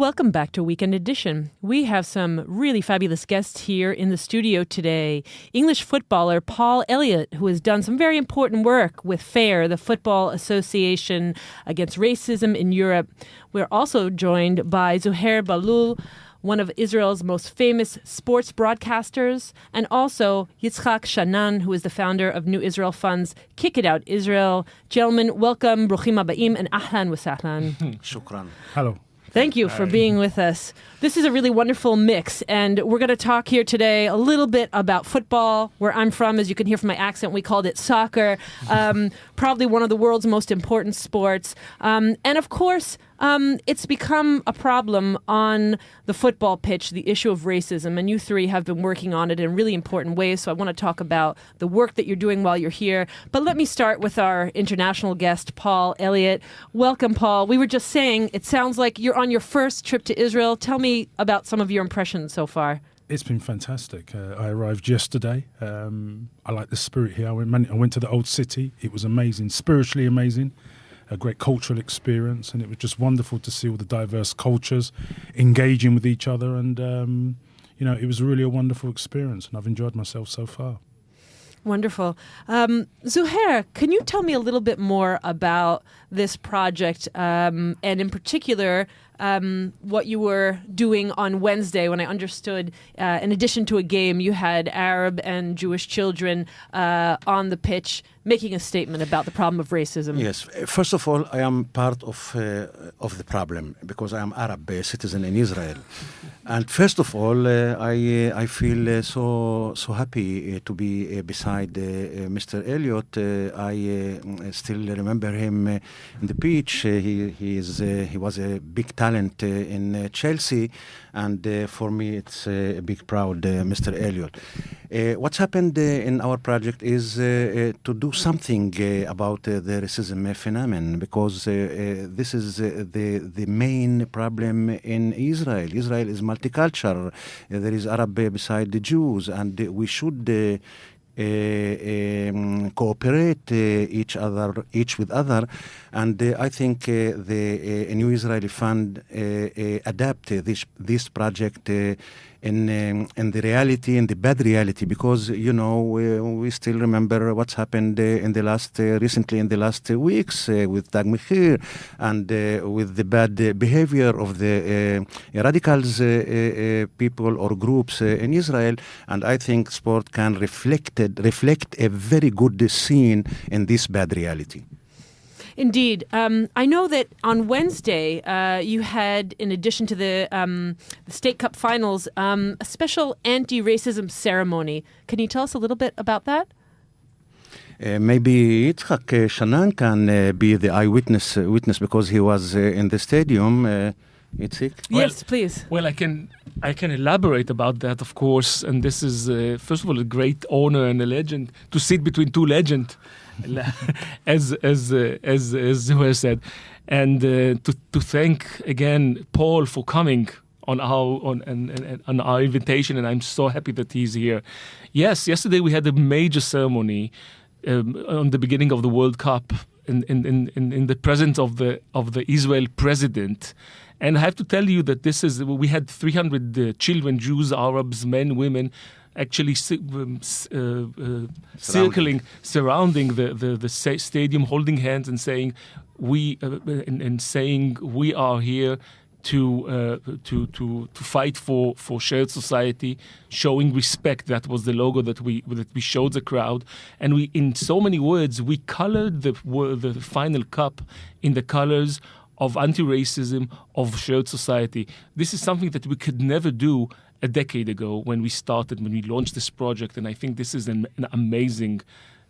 Welcome back to Weekend Edition. We have some really fabulous guests here in the studio today. English footballer Paul Elliot, who has done some very important work with FAIR, the Football Association Against Racism in Europe. We're also joined by Zuheir Bahlul, one of Israel's most famous sports broadcasters, and also Yitzhak Shaanan, who is the founder of New Israel Fund's Kick It Out Israel. Gentlemen, welcome, bruchim habaim, and ahlan wa sahlan. Shukran. Hello. Thank you for being with us. This is a really wonderful mix, and we're going to talk here today a little bit about football. Where I'm from, as you can hear from my accent, we called it soccer. Probably one of the world's most important sports. And of course, it's become a problem on the football pitch, the issue of racism, and you three have been working on it in really important ways, so I want to talk about the work that you're doing while you're here. But let me start with our international guest, Paul Elliot. Welcome, Paul. We were just saying, it sounds like you're on your first trip to Israel. Tell me about some of your impressions so far. It's been fantastic. I arrived yesterday. I like the spirit here. I went to the old city. It was amazing, spiritually amazing. A great cultural experience, and it was just wonderful to see all the diverse cultures engaging with each other, and it was really a wonderful experience, and I've enjoyed myself so far. Wonderful. Zuheir, can you tell me a little bit more about this project, and in particular, what you were doing on Wednesday when I understood, in addition to a game, you had Arab and Jewish children on the pitch making a statement about the problem of racism. Yes. First of all, I am part of the problem because I am Arab citizen in Israel. And first of all, I feel so happy to be beside Mr. Elliot. I still remember him in the pitch. He was a big talent in Chelsea, and for me it's a big proud Mr. Elliot. What's happened in our project is to do something about the racism phenomenon, because this is the main problem in Israel. Israel is multicultural. There is Arab beside the Jews, and we should cooperate each with other, and I think the New Israeli Fund adapt this project in the reality, in the bad reality, because we still remember what's happened recently in the last weeks with Tag Mahir, and with the bad behavior of the radicals people or groups in Israel, and I think sport can reflect a very good scene in this bad reality. Indeed. I know that on Wednesday you had, in addition to the State Cup finals, a special anti-racism ceremony. Can you tell us a little bit about that? Maybe Yitzhak Shaanan can be the eyewitness because he was in the stadium. Itzik? Yes, please. Well, I can elaborate about that, of course. And this is, first of all, a great honor and a legend to sit between two legends, as Zuheir said, and to thank again Paul for coming on our invitation, and I'm so happy that he's here. Yes, yesterday we had a major ceremony on the beginning of the World Cup in the presence of the Israel president. And I have to tell you that we had 300 children, Jews, Arabs, men, women, actually surrounding the stadium, holding hands and saying we are here to fight for shared society, showing respect. That was the logo that we showed the crowd, and we, in so many words, we colored the final cup in the colors of anti-racism, of shared society. This is something that we could never do a decade ago when we launched this project, and I think this is an amazing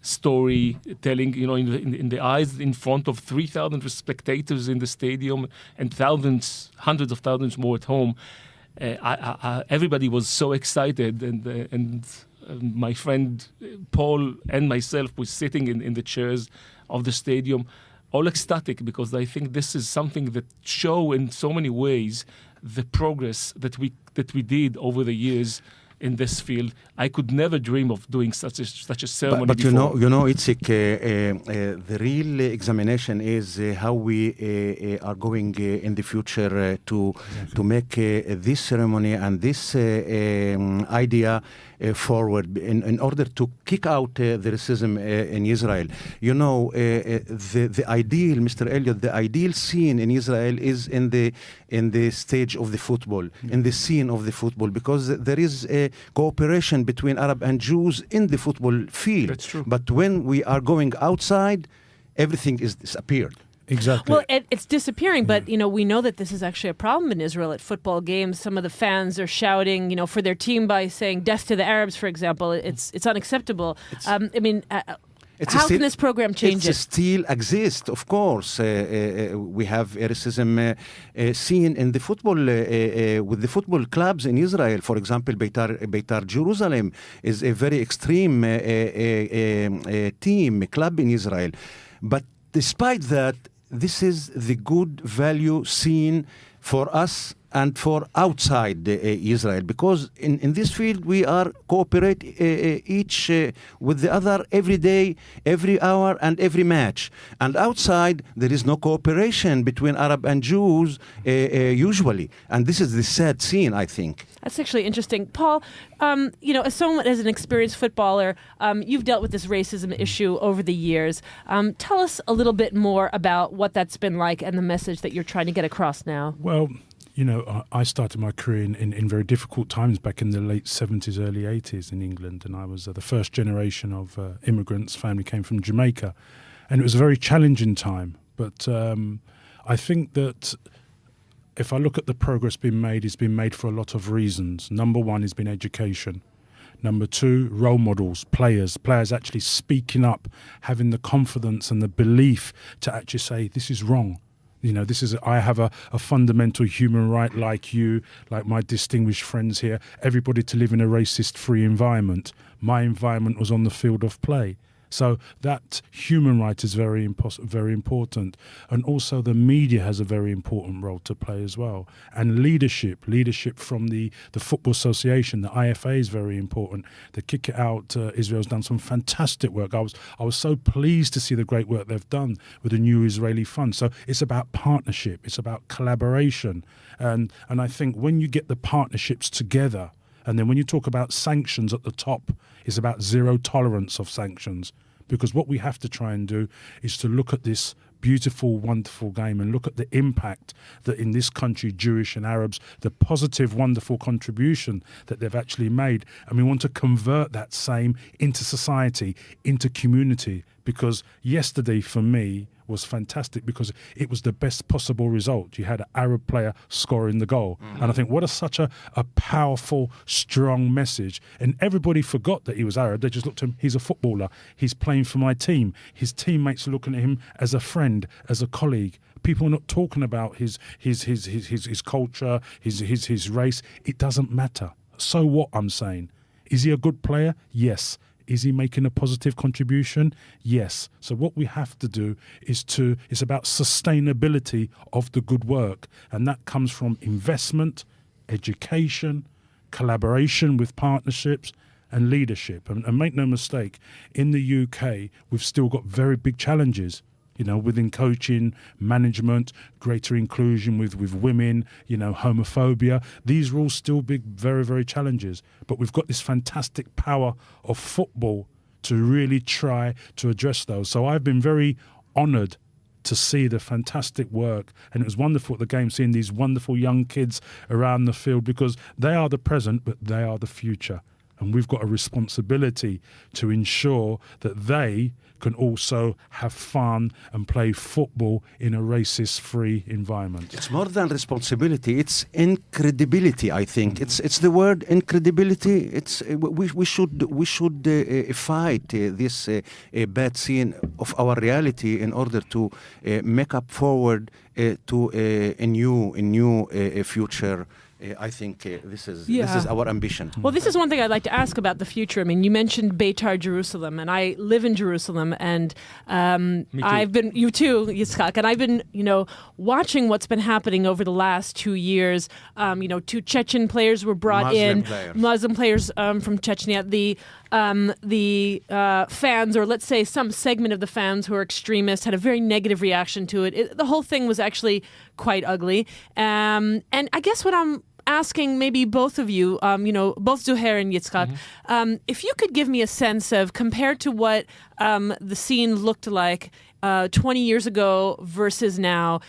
storytelling, in the eyes, in front of 3,000 spectators in the stadium and hundreds of thousands more at home. Everybody was so excited, and my friend Paul and myself were sitting in the chairs of the stadium, all ecstatic, because I think this is something that show in so many ways the progress that we did over the years in this field. I could never dream of doing such a ceremony But before. you know, Itzik, the real examination is how we are going in the future to make this ceremony and this idea forward in order to kick out the racism in Israel. You know, the ideal, Mr. Elliot, the ideal scene in Israel is in the stage of the football, in the scene of the football, because there is a cooperation between Arab and Jews in the football field. That's true. But when we are going outside, everything is disappeared. Exactly. Well, it's disappearing, but we know that this is actually a problem in Israel at football games. Some of the fans are shouting, for their team by saying "Death to the Arabs," for example. It's unacceptable. How can this program change it? Still exists, of course. We have racism seen in the football with the football clubs in Israel. For example, Beitar Jerusalem is a very extreme club in Israel. But despite that, this is the good value seen for us and for outside Israel, because in this field we are cooperate each with the other every day, every hour, and every match. And outside there is no cooperation between Arab and Jews usually, and this is the sad scene, I think. That's actually interesting. Paul, as someone as an experienced footballer, you've dealt with this racism issue over the years. Tell us a little bit more about what that's been like and the message that you're trying to get across now. Well, I started my career in very difficult times back in the late 70s, early 80s in England, and I was the first generation of immigrants. Family came from Jamaica, and it was a very challenging time. But I think that if I look at the progress being made, it's been made for a lot of reasons. Number one has been education. Number two, role models, players actually speaking up, having the confidence and the belief to actually say, this is wrong. I have a fundamental human right, like you, like my distinguished friends here, everybody to live in a racist-free environment. My environment was on the field of play. So that human right is very important. And also the media has a very important role to play as well. And leadership from the Football Association, the IFA is very important. The Kick It Out, Israel's done some fantastic work. I was so pleased to see the great work they've done with the new Israeli fund. So it's about partnership, it's about collaboration. And I think when you get the partnerships together, and then when you talk about sanctions at the top, it's about zero tolerance of sanctions. Because what we have to try and do is to look at this beautiful, wonderful game and look at the impact that in this country, Jewish and Arabs, the positive, wonderful contribution that they've actually made. And we want to convert that same into society, into community. Because yesterday, for me, was fantastic because it was the best possible result. You had an Arab player scoring the goal. Mm-hmm. And I think what such a powerful, strong message. And everybody forgot that he was Arab. They just looked at him, he's a footballer. He's playing for my team. His teammates are looking at him as a friend, as a colleague. People are not talking about his culture, his race. It doesn't matter. So what, I'm saying? Is he a good player? Yes. Is he making a positive contribution? Yes. So what we have to do is it's about sustainability of the good work. And that comes from investment, education, collaboration with partnerships and leadership. And make no mistake, in the UK, we've still got very big challenges. Within coaching, management, greater inclusion with women, homophobia. These are all still big, very, very challenges. But we've got this fantastic power of football to really try to address those. So I've been very honoured to see the fantastic work. And it was wonderful at the game, seeing these wonderful young kids around the field, because they are the present, but they are the future. And we've got a responsibility to ensure that they can also have fun and play football in a racist-free environment. It's more than responsibility; it's incredibility. I think it's the word incredibility. It's we should fight this bad scene of our reality in order to make up forward to a new future I think this is our ambition. Well, this is one thing I'd like to ask about the future. I mean, you mentioned Beitar Jerusalem, and I live in Jerusalem, and you too, Yitzhak, and I've been, watching what's been happening over the last 2 years. 2 Chechen players were brought Muslim players from Chechnya. The fans, or let's say some segment of the fans who are extremists, had a very negative reaction to it. The whole thing was actually quite ugly. And I guess what I'm asking maybe both of you, both Zuheir and Yitzhak, if you could give me a sense of, compared to what the scene looked like 20 years ago versus now,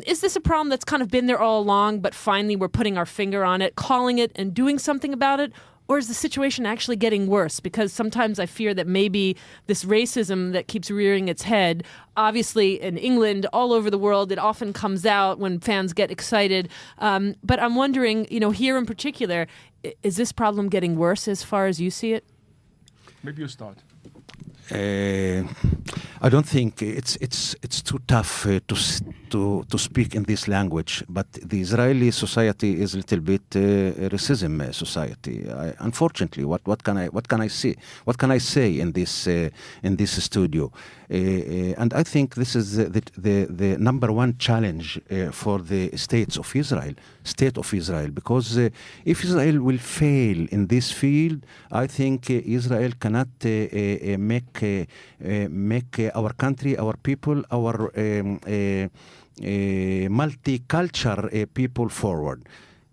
is this a problem that's kind of been there all along, but finally we're putting our finger on it, calling it and doing something about it? Or is the situation actually getting worse? Because sometimes I fear that maybe this racism that keeps rearing its head, obviously in England, all over the world, it often comes out when fans get excited. But I'm wondering, here in particular, is this problem getting worse as far as you see it? Maybe you start. I don't think it's too tough to speak in this language, but the Israeli society is a little bit racism society. Unfortunately, what can I say? What can I say in this studio? And I think this is the number one challenge for the state of Israel, because if Israel will fail in this field, I think Israel cannot make our country, our people, our multicultural people forward.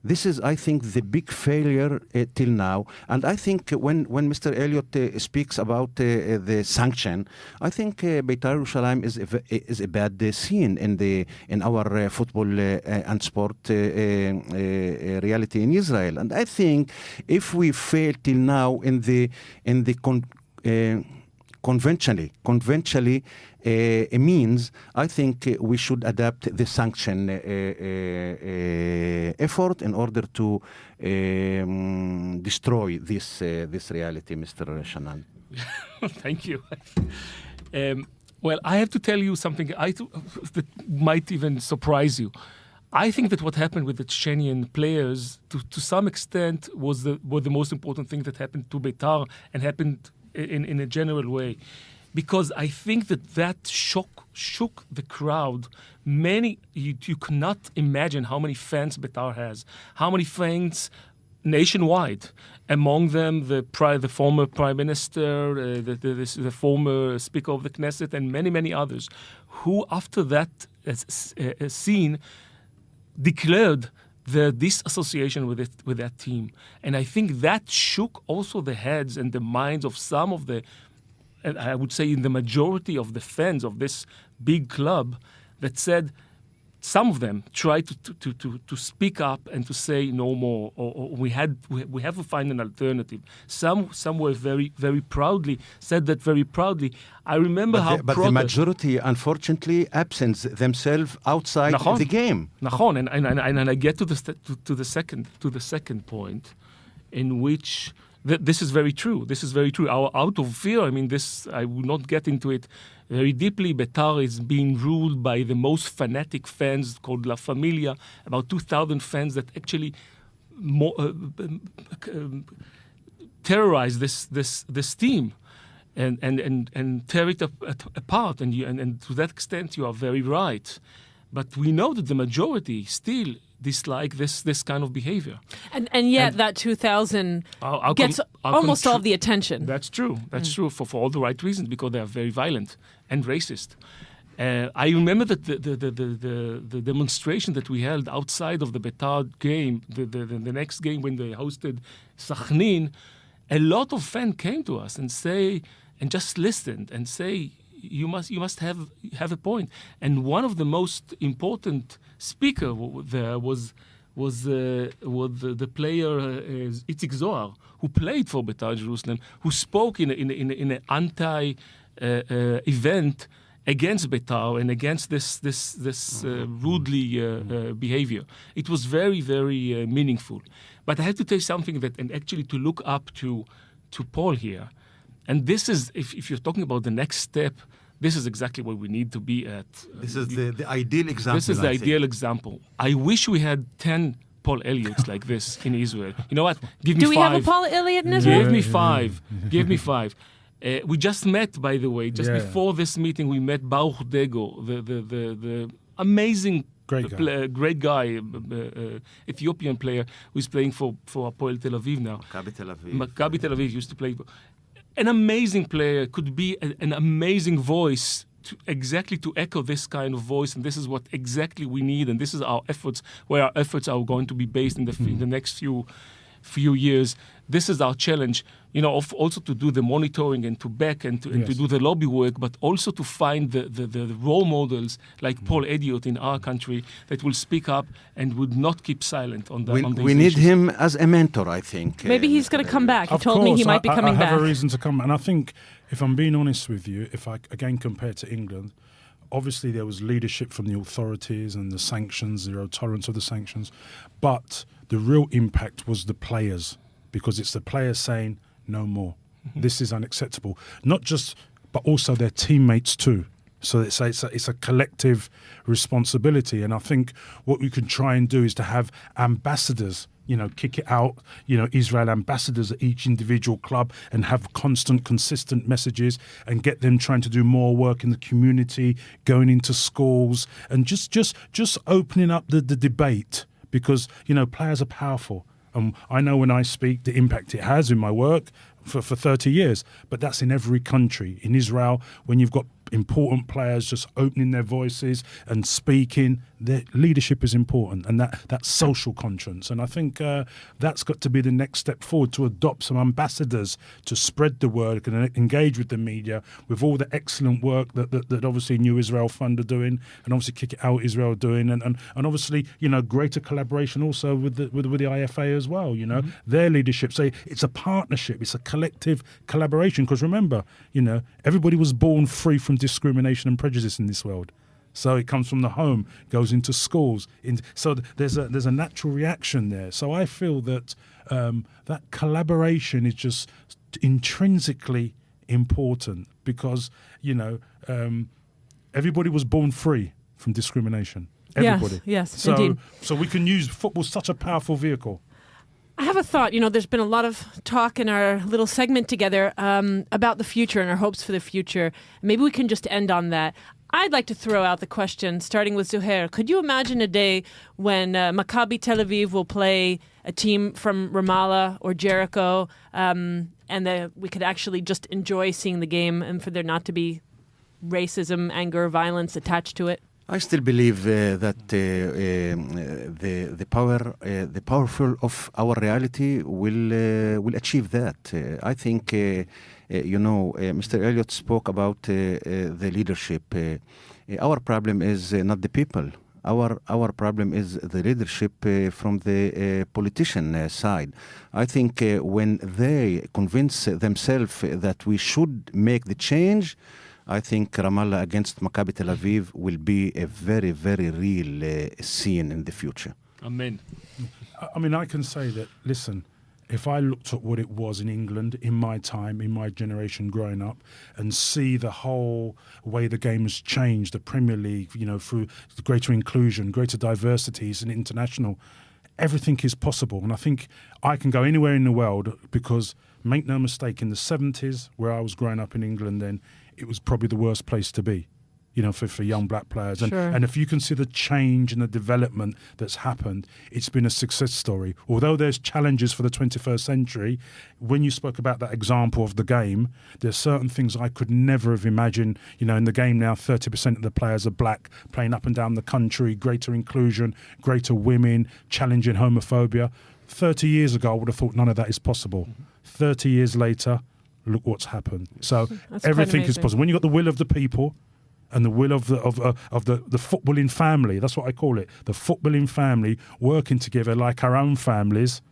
This is, I think, the big failure till now. And I think when Mr. Elliot speaks about the sanction, I think Beitar Yerushalayim is a bad scene in our football and sport reality in Israel. And I think if we fail till now in the conventionally means, I think we should adapt the sanction effort in order to destroy this reality, Mr. Shaanan. Thank you. Well, I have to tell you something that might even surprise you. I think that what happened with the Chechenian players, to some extent, was the most important thing that happened to Beitar and happened in a general way, because I think that shook the crowd. You cannot imagine how many fans Beitar has, how many fans nationwide. Among them, the former prime minister, the former speaker of the Knesset, and many others, who after that scene declared the disassociation with that team. And I think that shook also the heads and the minds of some of the, I would say in the majority of the fans of this big club, that said, some of them tried to speak up and to say no more, or we have to find an alternative. Some were very proudly said that very proudly. I remember but the majority, unfortunately, absent themselves outside the game. Nachon, and I get to the second point, in which this is very true. This is very true. Out of fear, I mean, I will not get into it very deeply. Beitar is being ruled by the most fanatic fans called La Familia, about 2,000 fans that actually terrorize this team and tear it apart. And to that extent, you are very right. But we know that the majority still dislike this kind of behavior. And yet that 2,000 gets almost all of the attention. That's true. That's true for all the right reasons, because they are very violent and racist. I remember that the demonstration that we held outside of the Beitar game, the next game when they hosted Sakhnin, a lot of fans came to us and just listened and say, you must have a point. And one of the most important speaker there was the player Itzik Zohar, who played for Beitar Jerusalem, who spoke in an anti event against Beitar and against this rudely behavior. It was very meaningful. But I have to tell you something and actually to look up to Paul here. And this is, if you're talking about the next step, this is exactly where we need to be at. This is the ideal example. This is the ideal example. I wish we had 10 Paul Elliots like this in Israel. You know what? Give me Do we five. have a Paul Elliot in Israel? Give me five. Give me five. We just met, by the way, before this meeting, we met Baruch Dego, the amazing great guy, Ethiopian player who's playing for Hapoel Tel Aviv now. Maccabi Tel Aviv used to play. An amazing player, could be an amazing voice to echo this kind of voice, and this is what exactly we need, and this is our efforts, where our efforts are going to be based in the next few years. This is our challenge, also to do the monitoring and to back and to do the lobby work, but also to find the role models like Paul Elliot in our country that will speak up and would not keep silent on these We need issues. him as a mentor, I think. Maybe he's going to come back. He Of told me he course, might be coming I back. have a reason to come. And I think, if I'm being honest with you, if I, again, compare to England, obviously there was leadership from the authorities and the sanctions, zero tolerance of the sanctions. But the real impact was the players, because it's the players saying, no more. This is unacceptable. Not just, but also their teammates too. So it's a collective responsibility. And I think what we can try and do is to have ambassadors, kick it out, Israel ambassadors at each individual club, and have constant, consistent messages, and get them trying to do more work in the community, going into schools, and just opening up the debate, because, players are powerful. I know when I speak the impact it has in my work for 30 years, but that's in every country. In Israel, when you've got important players just opening their voices and speaking, their leadership is important, and that social conscience. And I think that's got to be the next step forward, to adopt some ambassadors to spread the word and engage with the media with all the excellent work that obviously New Israel Fund are doing, and obviously Kick It Out Israel are doing, and obviously greater collaboration also with the IFA as well. Their leadership. So it's a partnership, it's a collective collaboration. Because remember, everybody was born free from discrimination and prejudice in this world. So it comes from the home, goes into schools. So there's a natural reaction there. So I feel that that collaboration is just intrinsically important, because everybody was born free from discrimination. Everybody. Yes, indeed. So we can use football as such a powerful vehicle. I have a thought. There's been a lot of talk in our little segment together about the future and our hopes for the future. Maybe we can just end on that. I'd like to throw out the question, starting with Zuheir. Could you imagine a day when Maccabi Tel Aviv will play a team from Ramallah or Jericho, and we could actually just enjoy seeing the game, and for there not to be racism, anger, violence attached to it? I still believe that the powerful of our reality will achieve that. I think Mr. Elliot spoke about the leadership. Our problem is not the people. Our problem is the leadership from the politician side. I think when they convince themselves that we should make the change, I think Ramallah against Maccabi Tel Aviv will be a very, very real scene in the future. Amen. I mean, I can say that, listen, if I looked at what it was in England in my time, in my generation growing up, and see the whole way the game has changed, the Premier League, through the greater inclusion, greater diversities and international, everything is possible. And I think I can go anywhere in the world, because, make no mistake, in the 70s, where I was growing up in England then, it was probably the worst place to be, for young black players. And if you can see the change and the development that's happened, it's been a success story. Although there's challenges for the 21st century, when you spoke about that example of the game, there's certain things I could never have imagined. In the game now, 30% of the players are black, playing up and down the country, greater inclusion, greater women, challenging homophobia. 30 years ago, I would have thought none of that is possible. 30 years later, look what's happened. So everything is possible. When you've got the will of the people and the will of the footballing family, that's what I call it, the footballing family working together like our own families,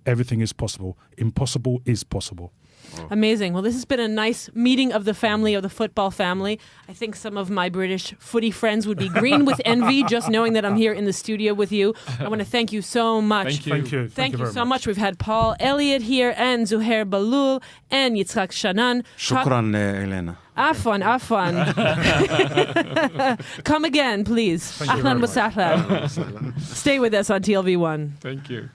everything is possible. Impossible is possible. Amazing. Well, this has been a nice meeting of the family, of the football family. I think some of my British footy friends would be green with envy just knowing that I'm here in the studio with you. I want to thank you so much. Thank you. Thank you very so much. We've had Paul Elliot here and Zuheir Bahlul and Yitzhak Shaanan. Shukran, Elena. Afwan. Come again, please. Thank you very Ahlan wa much. sahlan. Stay with us on TLV1. Thank you.